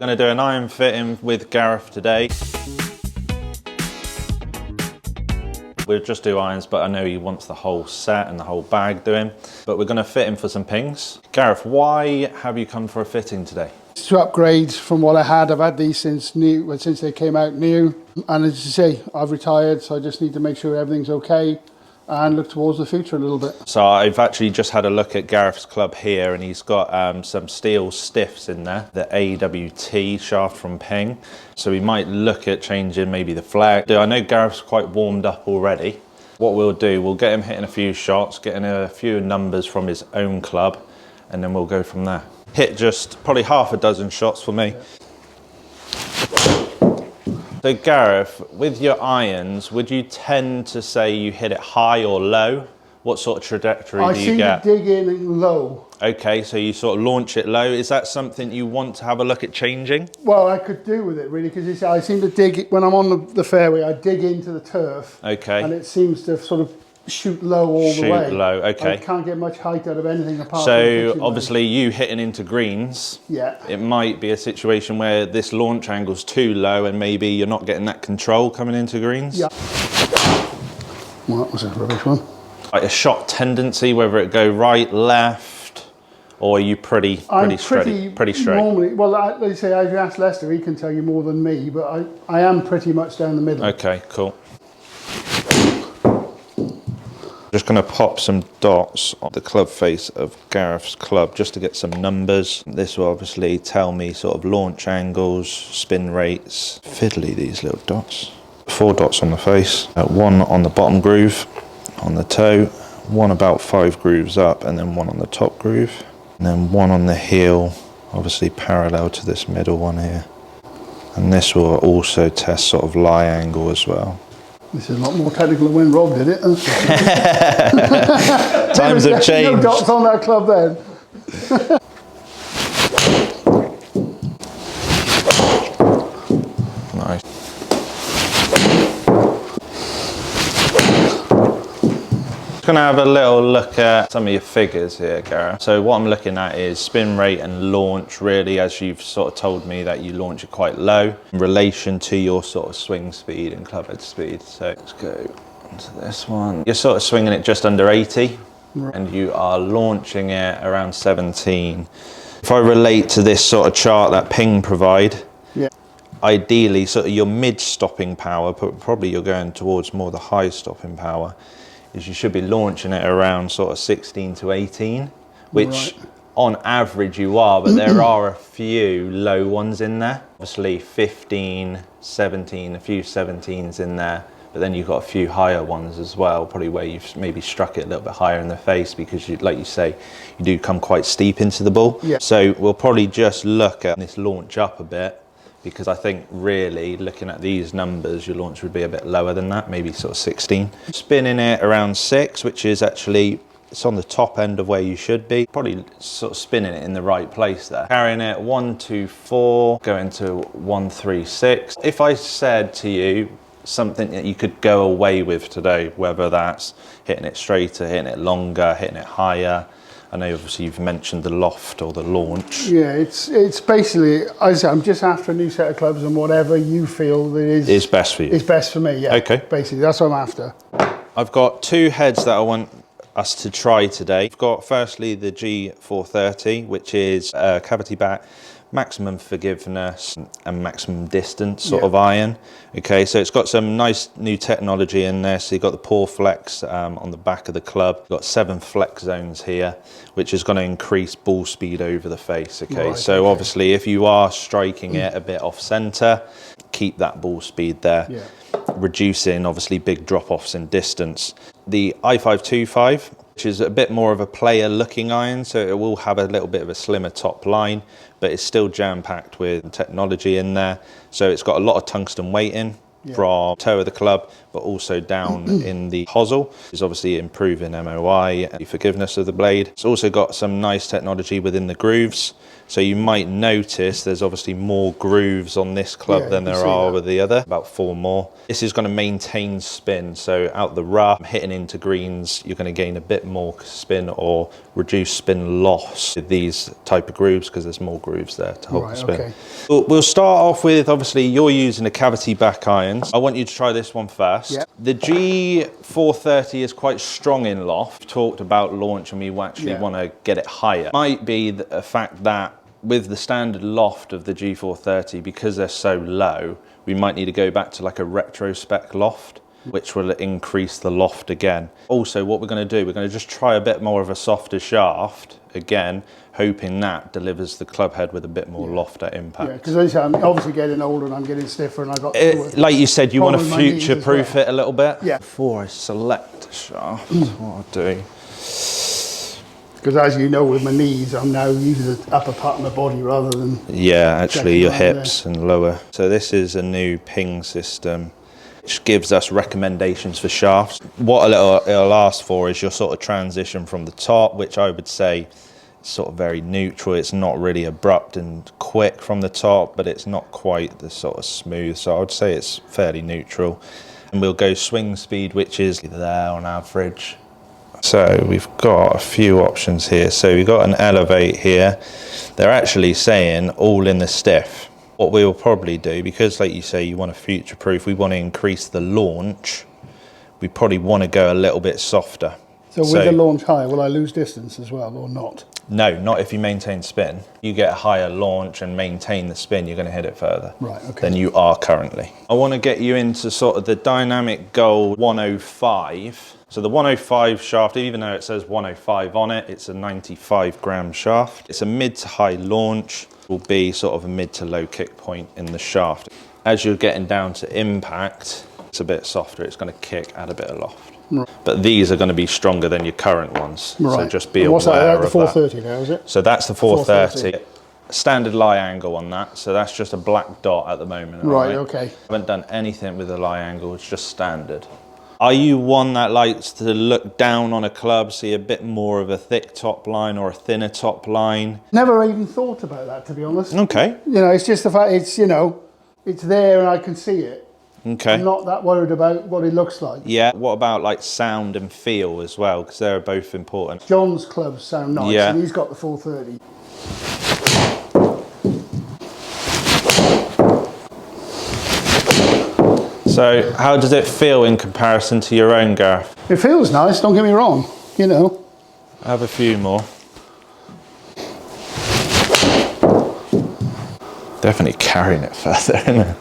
Going to do an iron fitting with Gareth today. We'll just do irons, but I know he wants the whole set and the whole bag doing. But we're going to fit him for some pings. Gareth, why have you come for a fitting today? To upgrade from what I had. I've had these since they came out new. And as you say, I've retired, so I just need to make sure everything's okay and look towards the future a little bit. So I've actually just had a look at Gareth's club here, and he's got some steel stiffs in there, the AWT shaft from Ping. So we might look at changing maybe the flag. I know Gareth's quite warmed up already. What we'll do, we'll get him hitting a few shots, getting a few numbers from his own club, and then we'll go from there. Hit just probably half a dozen shots for me. So Gareth, with your irons, would you tend to say you hit it high or low? What sort of trajectory do you get? I seem to dig in low. Okay, so you sort of launch it low. Is that something you want to have a look at changing? Well, I could do with it really, because I seem to dig, when I'm on the fairway, I dig into the turf. Okay. And it seems to sort of shoot low all the way. Shoot low, okay. I can't get much height out of anything apart from So obviously you hitting into greens, yeah, it might be a situation where this launch angle's too low and maybe you're not getting that control coming into greens. Yeah. Well, that was a rubbish one. Like a shot tendency, whether it go right, left, or are you pretty straight? Normally, well, like I say, I've asked Lester, he can tell you more than me, but I am pretty much down the middle. Okay, cool. Just going to pop some dots on the club face of Gareth's club just to get some numbers. This will obviously tell me sort of launch angles, spin rates. Fiddly, these little dots. 4 dots on the face, 1 on the bottom groove, on the toe, 1 about 5 grooves up, and then 1 on the top groove. And then 1 on the heel, obviously parallel to this middle one here. And this will also test sort of lie angle as well. This is a lot more technical than when Rob did it. Times have changed. No dots on that club then. Nice. Just going to have a little look at some of your figures here, Gareth. So what I'm looking at is spin rate and launch, really, as you've sort of told me that you launch it quite low in relation to your sort of swing speed and clubhead speed. So let's go onto this one. You're sort of swinging it just under 80, right, and you are launching it around 17. If I relate to this sort of chart that Ping provide, yeah, ideally sort of your mid stopping power, but probably you're going towards more the high stopping power, is you should be launching it around sort of 16 to 18, which right, on average you are, but there are a few low ones in there. Obviously 15, 17, a few 17s in there, but then you've got a few higher ones as well, probably where you've maybe struck it a little bit higher in the face because, you, like you say, you do come quite steep into the ball. Yeah. So we'll probably just look at this launch up a bit, because I think really looking at these numbers, your launch would be a bit lower than that, maybe sort of 16. Spinning it around 6, which is actually, it's on the top end of where you should be. Probably sort of spinning it in the right place there. Carrying it 1, 2, 4, going to 1, 3, 6. If I said to you something that you could go away with today, whether that's hitting it straighter, hitting it longer, hitting it higher, I know obviously you've mentioned the loft or the launch. Yeah, it's basically, I'm just after a new set of clubs, and whatever you feel that is best for you. Is best for me, yeah. Okay. Basically, that's what I'm after. I've got 2 heads that I want us to try today. I've got firstly the G430, which is a cavity back, maximum forgiveness and maximum distance sort of iron. Okay, so it's got some nice new technology in there. So you've got the pore flex on the back of the club. You've got 7 flex zones here, which is going to increase ball speed over the face. Okay, right, so obviously if you are striking it a bit off center, keep that ball speed there. Yeah. Reducing obviously big drop-offs in distance. The I525, which is a bit more of a player looking iron, so it will have a little bit of a slimmer top line, but it's still jam-packed with technology in there. So it's got a lot of tungsten weighting from toe of the club, but also down in the hosel. It's obviously improving MOI and the forgiveness of the blade. It's also got some nice technology within the grooves. So you might notice there's obviously more grooves on this club than there are with the other, about 4 more. This is going to maintain spin. So out the rough, hitting into greens, you're going to gain a bit more spin or reduce spin loss with these type of grooves because there's more grooves there to hold the spin. Okay. We'll start off with, obviously, you're using the cavity back irons. I want you to try this one first. Yep. The G430 is quite strong in loft. Talked about launch and we actually want to get it higher. Might be the fact that with the standard loft of the G430, because they're so low, we might need to go back to like a retro spec loft, which will increase the loft again. Also, what we're going to do, we're going to just try a bit more of a softer shaft, again, hoping that delivers the club head with a bit more loft at impact. Yeah, because I'm obviously getting older and I'm getting stiffer and I've got... like you said, you want to future-proof well. it a little bit. Yeah. Before I select the shaft, what I'll do... Because as you know, with my knees, I'm now using the upper part of my body rather than... Yeah, actually your hips and lower. So this is a new ping system, which gives us recommendations for shafts. What it'll ask for is your sort of transition from the top, which I would say is sort of very neutral. It's not really abrupt and quick from the top, but it's not quite the sort of smooth. So I would say it's fairly neutral. And we'll go swing speed, which is there on average. So we've got a few options here. So we've got an elevate here. They're actually saying all in the stiff. What we will probably do, because like you say, you want to future proof, we want to increase the launch. We probably want to go a little bit softer. So with the launch higher, will I lose distance as well or not? No, not if you maintain spin. You get a higher launch and maintain the spin, you're going to hit it further than you are currently. I want to get you into sort of the Dynamic Gold 105. So the 105 shaft, even though it says 105 on it, it's a 95 gram shaft. It's a mid to high launch, will be sort of a mid to low kick point in the shaft. As you're getting down to impact, it's a bit softer, it's going to kick, add a bit of loft. Right. But these are going to be stronger than your current ones. Right. So just be aware of that. The 430 now, is it? So that's the 430. Standard lie angle on that, so that's just a black dot at the moment. Right, okay. I haven't done anything with the lie angle, it's just standard. Are you one that likes to look down on a club, see a bit more of a thick top line or a thinner top line? Never even thought about that, to be honest. Okay. You know, it's just the fact it's, you know, it's there and I can see it. Okay. I'm not that worried about what it looks like. Yeah. What about like sound and feel as well? Because they're both important. John's clubs sound nice, yeah. And he's got the 430. So how does it feel in comparison to your own, Gareth? It feels nice, don't get me wrong, you know. I have a few more. Definitely carrying it further, isn't it?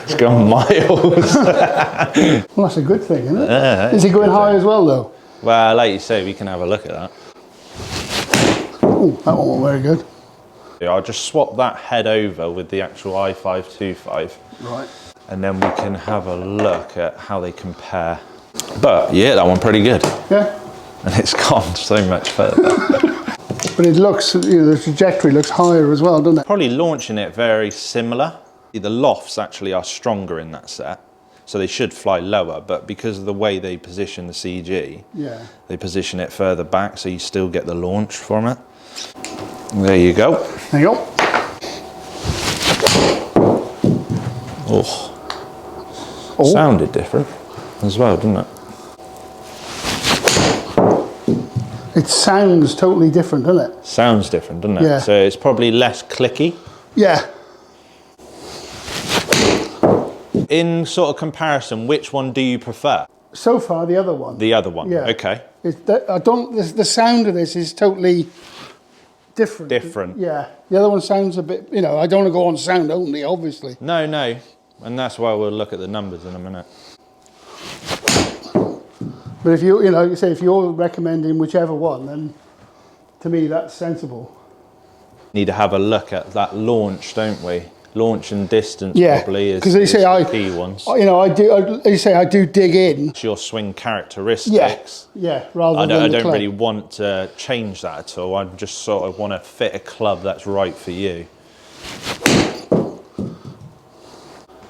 It's gone miles. Well, that's a good thing, isn't it? Is it going high as well, though? Well, like you say, we can have a look at that. Oh, that one wasn't very good. Yeah, I'll just swap that head over with the actual i525. Right. And then we can have a look at how they compare. But yeah, that one pretty good. Yeah. And it's gone so much further. But it looks, you know, the trajectory looks higher as well, doesn't it? Probably launching it very similar. The lofts actually are stronger in that set, so they should fly lower, but because of the way they position the CG, they position it further back, so you still get the launch from it. There you go. There you go. Oh. Sounded different as well, didn't it? It sounds totally different, doesn't it? Sounds different, doesn't it? Yeah. So it's probably less clicky. Yeah. In sort of comparison, which one do you prefer? So far, the other one. The other one, yeah. Okay. The sound of this is totally different. Different. Yeah. The other one sounds a bit, you know, I don't want to go on sound only, obviously. No. And that's why we'll look at the numbers in a minute. But if you know, you say if you're recommending whichever one, then to me that's sensible. Need to have a look at that launch, don't we? Launch and distance probably is the key ones. You know, I do dig in. It's your swing characteristics. Yeah. Rather than I don't really want to change that at all. I just sort of want to fit a club that's right for you.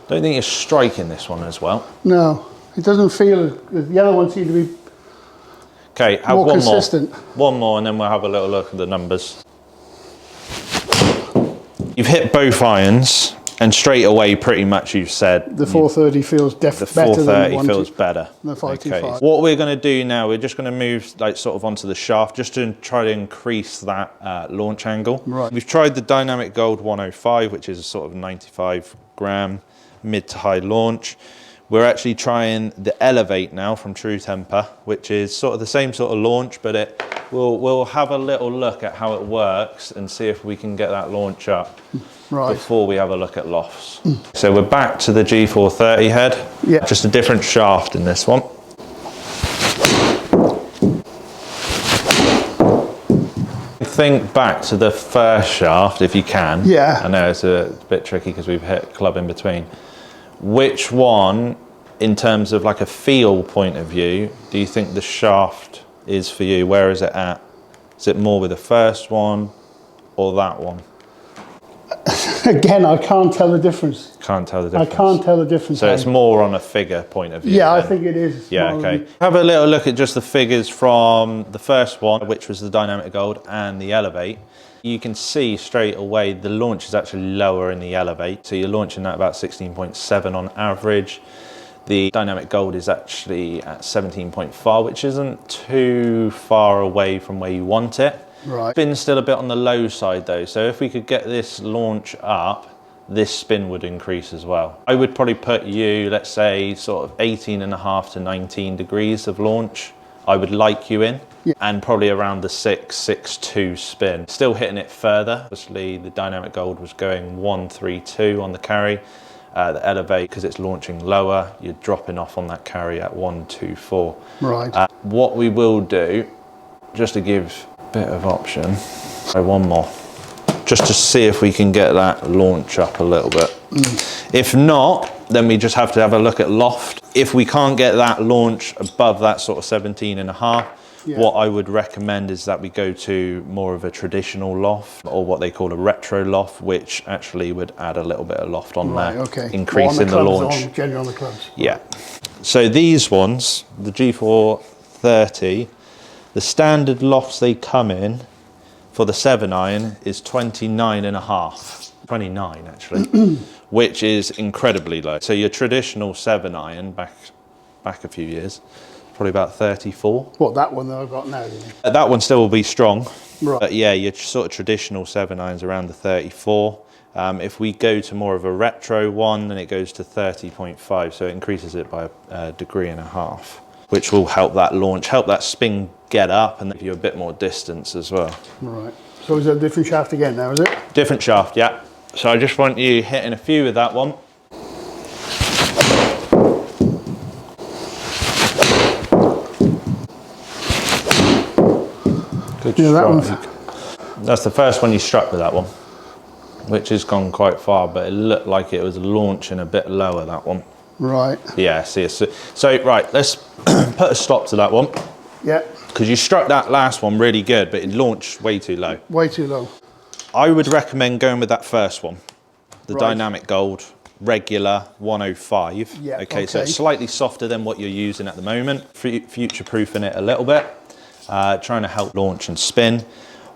Don't think you're striking this one as well. No. It doesn't feel, the other one seemed to be Okay, have more one consistent. more. One more and then we'll have a little look at the numbers. You've hit both irons and straight away pretty much you've said The 430 feels the better than the 430 feels better. The 525. What we're going to do now, we're just going to move like sort of onto the shaft just to try to increase that launch angle. Right. We've tried the Dynamic Gold 105, which is a sort of 95 gram mid to high launch. We're actually trying the Elevate now from True Temper, which is sort of the same sort of launch, but we'll have a little look at how it works and see if we can get that launch up before we have a look at lofts. So we're back to the G430 head. Yeah. Just a different shaft in this one. Think back to the first shaft if you can. Yeah. I know it's a bit tricky because we've hit club in between. Which one, in terms of like a feel point of view, do you think the shaft is for you? Where is it at? Is it more with the first one or that one? Again, I can't tell the difference. Can't tell the difference. I can't tell the difference. So it's more on a figure point of view. Yeah, I then? think it is. Yeah, okay. Have a little look at just the figures from the first one, which was the Dynamic Gold and the Elevate. You can see straight away the launch is actually lower in the Elevate. So you're launching at about 16.7 on average. The Dynamic Gold is actually at 17.4, which isn't too far away from where you want it. Right. Spin's still a bit on the low side though. So if we could get this launch up, this spin would increase as well. I would probably put you, let's say, sort of 18.5 to 19 degrees of launch. I would like you in. Yeah. And probably around the 6.62 spin. Still hitting it further. Obviously the Dynamic Gold was going 1.32 on the carry. The Elevate, because it's launching lower, you're dropping off on that carry at 1.24. Right. What we will do, just to give a bit of option, try one more. Just to see if we can get that launch up a little bit. If not, then we just have to have a look at loft. If we can't get that launch above that sort of 17.5, what I would recommend is that we go to more of a traditional loft or what they call a retro loft, which actually would add a little bit of loft on there, increasing the launch. Generally on the clubs. Yeah. So these ones, the G430, the standard lofts they come in for the 7-iron is 29.5. 29 actually, which is incredibly low. So your traditional 7-iron back a few years, probably about 34. What, that one that I've got now, you mean? That one still will be strong. Right. But yeah, your sort of traditional 7-irons around the 34. If we go to more of a retro one, then it goes to 30.5. So it increases it by a degree and a half, which will help that launch, help that spin get up and give you a bit more distance as well. Right. So is it a different shaft again now, is it? Different shaft, yeah. So I just want you hitting a few with that one. Good strike. That's the first one you struck with that one, which has gone quite far, but it looked like it was launching a bit lower, that one. Right. Yeah, see. So right, let's put a stop to that one. Yeah. Because you struck that last one really good, but it launched way too low. Way too low. I would recommend going with that first one, the Dynamic Gold, regular 105. Yeah, okay, so it's slightly softer than what you're using at the moment, future-proofing it a little bit, trying to help launch and spin.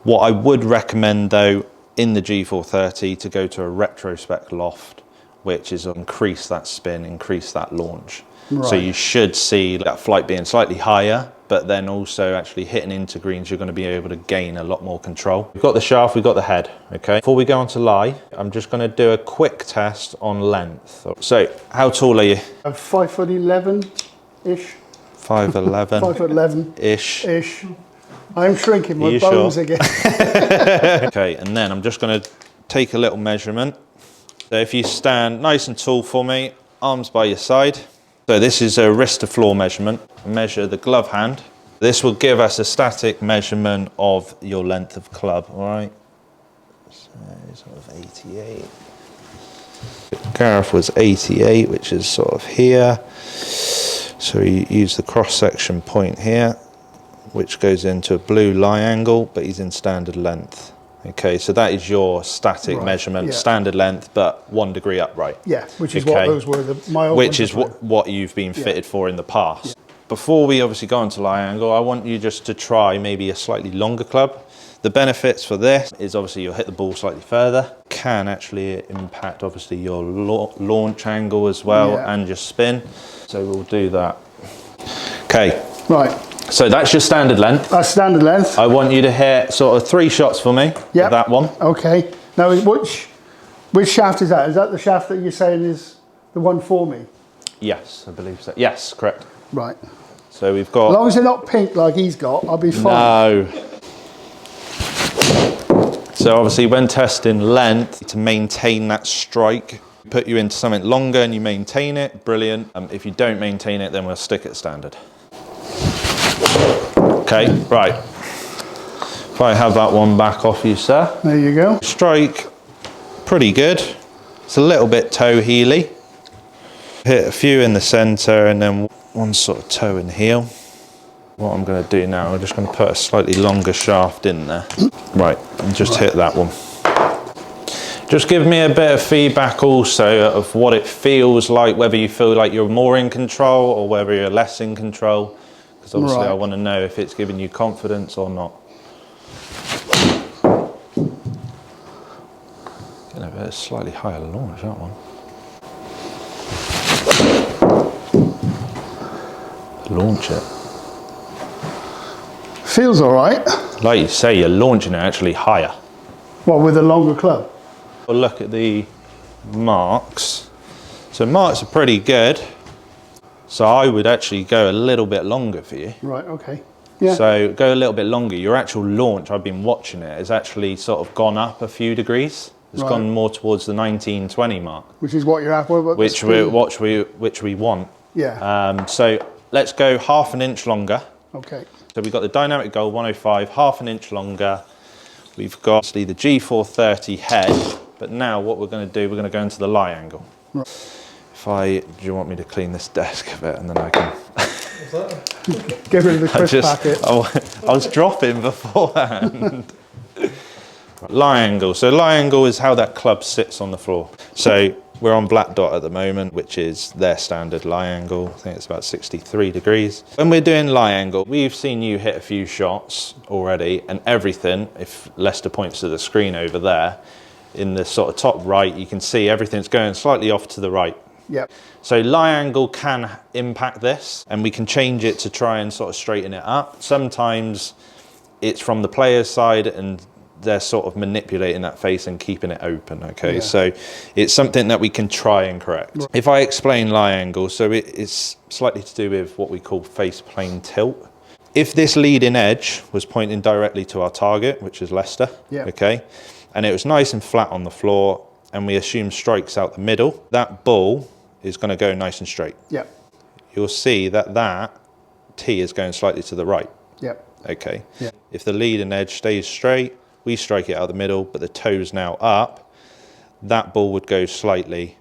What I would recommend though, in the G430, to go to a retro spec loft, which is increase that spin, increase that launch. Right. So you should see that flight being slightly higher, but then also actually hitting into greens, you're going to be able to gain a lot more control. We've got the shaft, we've got the head, okay? Before we go on to lie, I'm just going to do a quick test on length. So, how tall are you? I'm 5'11"-ish. 5'11". 5'11"-ish. Ish. I'm shrinking my bones again. Okay, and then I'm just going to take a little measurement. So if you stand nice and tall for me, arms by your side. So this is a wrist to floor measurement. Measure the glove hand. This will give us a static measurement of your length of club, all right? So sort of 88. Gareth was 88, which is sort of here. So you use the cross-section point here, which goes into a blue lie angle, but he's in standard length. Okay, so that is your static measurement, standard length, but 1 degree upright. Yeah, which is what those were, my old which is what you've been fitted for in the past. Yeah. Before we obviously go into lie angle, I want you just to try maybe a slightly longer club. The benefits for this is obviously you'll hit the ball slightly further, can actually impact obviously your launch angle as well and your spin. So we'll do that. Okay. Right. So that's your standard length. That's standard length. I want you to hit sort of 3 shots for me. Yeah. That one. Okay. Now, which shaft is that? Is that the shaft that you're saying is the one for me? Yes, I believe so. Yes, correct. Right. So we've got... As long as they're not pink like he's got, I'll be fine. No. So obviously when testing length, to maintain that strike, put you into something longer and you maintain it, brilliant. If you don't maintain it, then we'll stick it standard. Okay, right. If I have that one back off you, sir. There you go. Strike, pretty good. It's a little bit toe heely. Hit a few in the center and then one sort of toe and heel. What I'm going to do now, I'm just going to put a slightly longer shaft in there. Right, and just hit that one. Just give me a bit of feedback also of what it feels like, whether you feel like you're more in control or whether you're less in control. Because obviously I want to know if it's giving you confidence or not. Getting a bit of slightly higher launch, that one. Launch it. Feels all right. Like you say, you're launching it actually higher. Well, with a longer club. We'll look at the marks. So marks are pretty good. So I would actually go a little bit longer for you. Right, okay. Yeah. So go a little bit longer. Your actual launch, I've been watching it, has actually sort of gone up a few degrees. It's gone more towards the 19-20 mark. Which is what you're after? Which we want. Yeah. So let's go half an inch longer. Okay. So we've got the dynamic goal 105, half an inch longer. We've got the G430 head, but now what we're going to do, we're going to go into the lie angle. Right. Do you want me to clean this desk a bit and then I can... What's that? Get rid of the crisp packet. I was dropping beforehand. Lie angle. So lie angle is how that club sits on the floor. So we're on black dot at the moment, which is their standard lie angle. I think it's about 63 degrees. When we're doing lie angle, we've seen you hit a few shots already and everything, if Lester points to the screen over there, in the sort of top right, you can see everything's going slightly off to the right. Yep. So lie angle can impact this and we can change it to try and sort of straighten it up. Sometimes it's from the player's side and they're sort of manipulating that face and keeping it open, okay? Yeah. So it's something that we can try and correct. Right. If I explain lie angle, so it's slightly to do with what we call face plane tilt. If this leading edge was pointing directly to our target, which is Lester, okay? And it was nice and flat on the floor and we assume strikes out the middle, that ball is gonna go nice and straight. Yep. You'll see that that tee is going slightly to the right. Yep. Okay. Yep. If the leading edge stays straight, we strike it out the middle, but the toe's now up, that ball would go slightly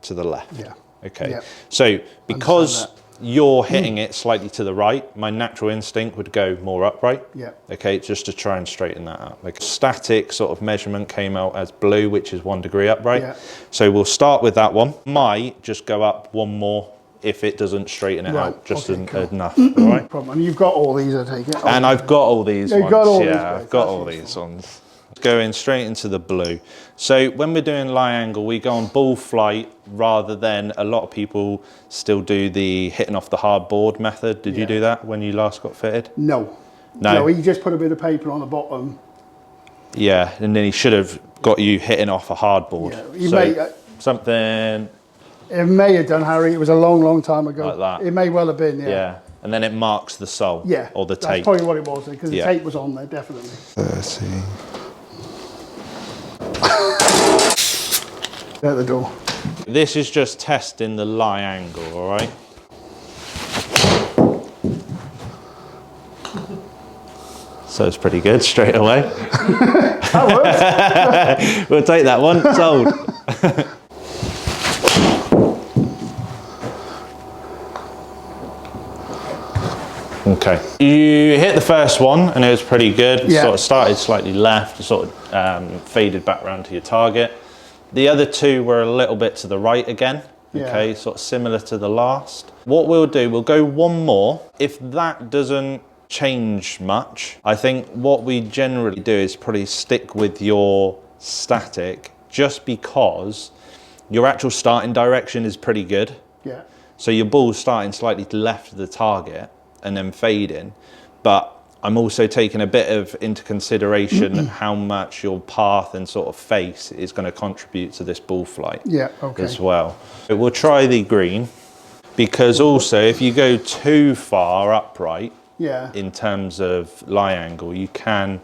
to the left. Yeah. Okay. Yep. So because you're hitting it slightly to the right, my natural instinct would go more upright. Yeah. Okay, just to try and straighten that up. Like static sort of measurement came out as blue, which is 1 degree upright. Yeah. So we'll start with that one. Might just go up one more if it doesn't straighten it out just enough. All right. Problem. And you've got all these, I take it. And I've got all these ones. I've got all these these ones. Going straight into the blue. So when we're doing lie angle, we go on ball flight rather than a lot of people still do the hitting off the hard board method. Did you do that when you last got fitted? No. No, he just put a bit of paper on the bottom. Yeah, and then he should have got you hitting off a hard board. Yeah, he may, something... It may have done, Harry. It was a long, long time ago. Like that. It may well have been, Yeah, and then it marks the sole. Yeah. Or the tape. That's probably what it was, because the tape was on there, definitely. 30. At the door. This is just testing the lie angle, all right? So it's pretty good straight away. That works. We'll take that one, sold. Okay. You hit the first one and it was pretty good. Yeah. Sort of started slightly left, sort of faded back round to your target. The other two were a little bit to the right again. Okay, Yeah. sort of similar to the last. What we'll do, we'll go one more. If that doesn't change much, I think what we generally do is probably stick with your static, just because your actual starting direction is pretty good. Yeah. So your ball's starting slightly to the left of the target and then fading, but I'm also taking a bit of into consideration how much your path and sort of face is going to contribute to this ball flight. Yeah, okay. As well. But we'll try the green, because also if you go too far upright, Yeah. in terms of lie angle, you can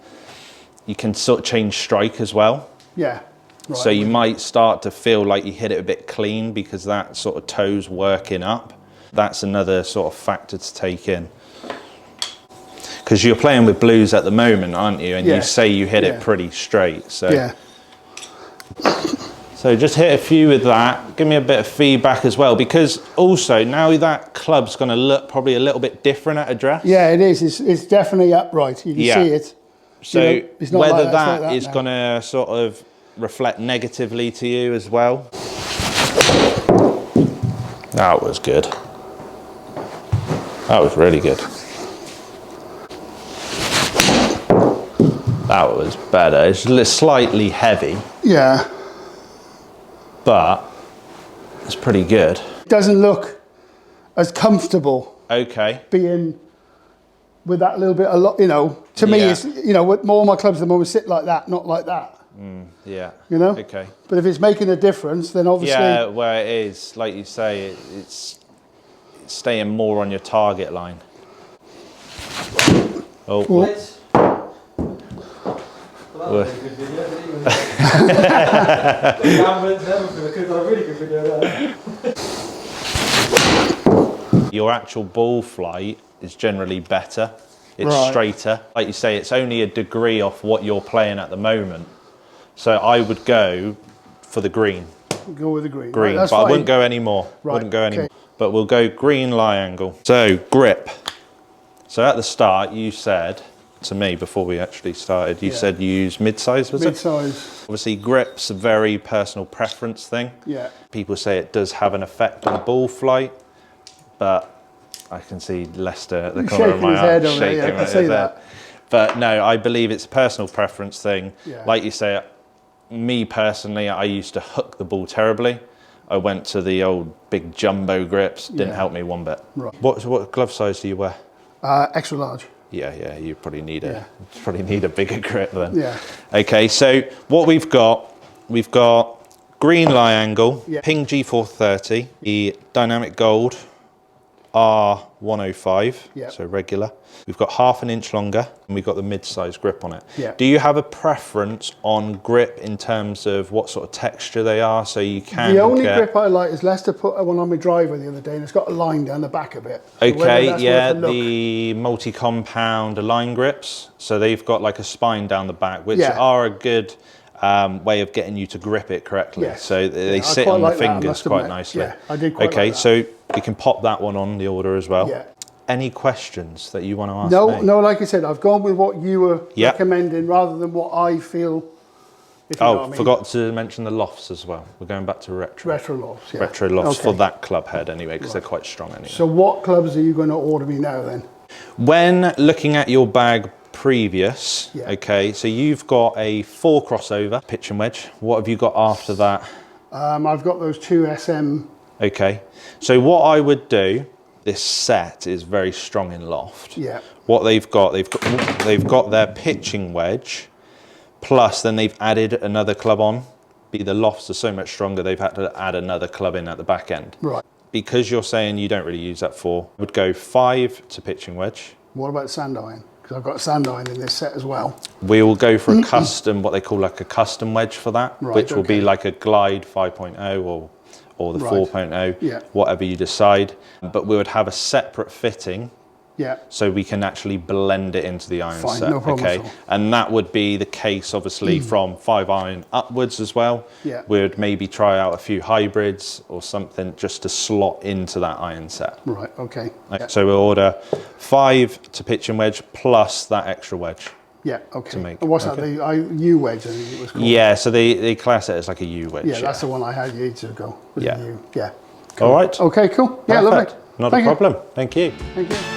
sort of change strike as well. Yeah. Right. So you might start to feel like you hit it a bit clean because that sort of toe's working up. That's another sort of factor to take in. Because you're playing with blues at the moment, aren't you? And Yeah. you say you hit Yeah. it pretty straight. So. Yeah. So just hit a few with that. Give me a bit of feedback as well, because also now that club's going to look probably a little bit different at address. Yeah, it is. It's definitely upright. You can see it. So You know, it's not whether like that, it's like that that is now. going to sort of reflect negatively to you as well. That was good. That was really good. That was better. It's slightly heavy, Yeah. but it's pretty good. It doesn't look as comfortable Okay. being with that little bit, a lot, you know, to me, Yeah. it's, you know, with more of my clubs at the moment sit like that, not like that, Yeah. you know? Okay. But if it's making a difference, then obviously, Yeah, where it is, like you say, it's staying more on your target line. Oh, Well, well. Your actual ball flight is generally better. It's Right. straighter. Like you say, it's only a degree off what you're playing at the moment. So I would go for the green. go with the green. Green, Right, that's but I fine. wouldn't go any more. Right, Wouldn't go any okay. more. But we'll go green lie angle. So grip. So at the start, you said to me before we actually started, you said you use mid-size, was it? Mid-size. Obviously, grip's a very personal preference thing. Yeah. People say it does have an effect on ball flight, but I can see Lester at the He's corner of shaking my his eye head over there, shaking yeah, I can right see his head. that. But no, I believe it's a personal preference thing. Yeah. Like you say, me personally, I used to hook the ball terribly. I went to the old big jumbo grips, didn't Yeah. help me one bit. Right. What glove size do you wear? Extra large. Yeah, you probably need Yeah. a bigger grip then. Yeah. Okay, so what we've got green lie angle, Yeah. Ping G430, the dynamic gold R105, Yeah. so regular. We've got half an inch longer, and we've got the mid-size grip on it. Yeah. Do you have a preference on grip in terms of what sort of texture they are, so you can The only get... grip I like is Lester put one on my driver the other day, and it's got a line down the back of it. So whether Okay, that's yeah, worth a look. the multi-compound align grips. So they've got like a spine down the back, which Yeah. are a good way of getting you to grip it correctly. Yes. So they Yeah, I sit quite on the like that, I fingers must quite admit. nicely. Yeah, I did quite Okay, like that. so we can pop that one on the order as well. Yeah. Any questions that you want to ask No, me? no, like I said, I've gone with what you were Yeah. recommending rather than what I feel. If you know Oh, what I mean. forgot to mention the lofts as well. We're going back to retro. Retro lofts, yeah. Retro lofts Okay. for that club head anyway, because they're quite strong anyway. So what clubs are you going to order me now then? When looking at your bag previous, Yeah. okay, so you've got a 4 crossover pitch and wedge. What have you got after that? I've got those two SM. Okay, so what I would do, this set is very strong in loft. Yeah. What they've got their pitching wedge, plus then they've added another club on. The lofts are so much stronger, they've had to add another club in at the back end. Right. Because you're saying you don't really use that 4, I would go 5 to pitching wedge. What about sand iron? Because I've got sand iron in this set as well. We will go for a custom, what they call like a custom wedge for that, Right, which will be okay. like a Glide 5.0 or the Right. 4.0, Yeah. whatever you decide. But we would have a separate fitting Yeah. So we can actually blend it into the iron Fine, set. no problem Okay. at all. And that would be the case, obviously, from 5 iron upwards as well. Yeah. We'd maybe try out a few hybrids or something just to slot into that iron set. Right, okay. Yeah. So we'll order 5 to pitching wedge plus that extra wedge. Yeah, okay. To make, And what's that, the U wedge, I think it was called? Yeah, so they class it as like a U wedge. Yeah, that's the one I had ages ago. With Yeah. the U. Yeah. All right. Okay, cool. Yeah, Perfect. lovely. Not Thank a you. problem. Thank you. Thank you.